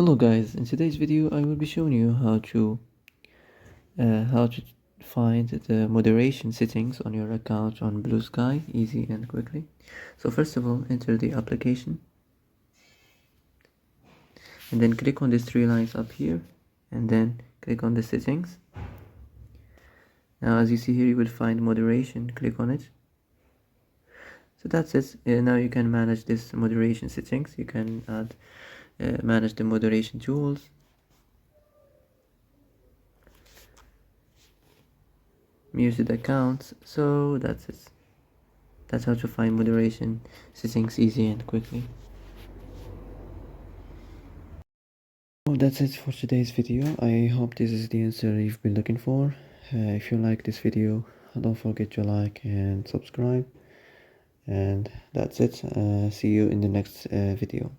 Hello guys, in today's video I will be showing you how to find the moderation settings on your account on Bluesky easy and quickly. So first of all, enter the application and then click on these three lines up here and then click on the settings. Now as you see here, you will find moderation. Click on it. So that's it. Now you can manage this moderation settings. You can manage the moderation tools, muted accounts. So that's it. That's how to find moderation settings easy and quickly. Oh, that's it for today's video. I hope this is the answer you've been looking for. If you like this video, don't forget to like and subscribe. And that's it. See you in the next video.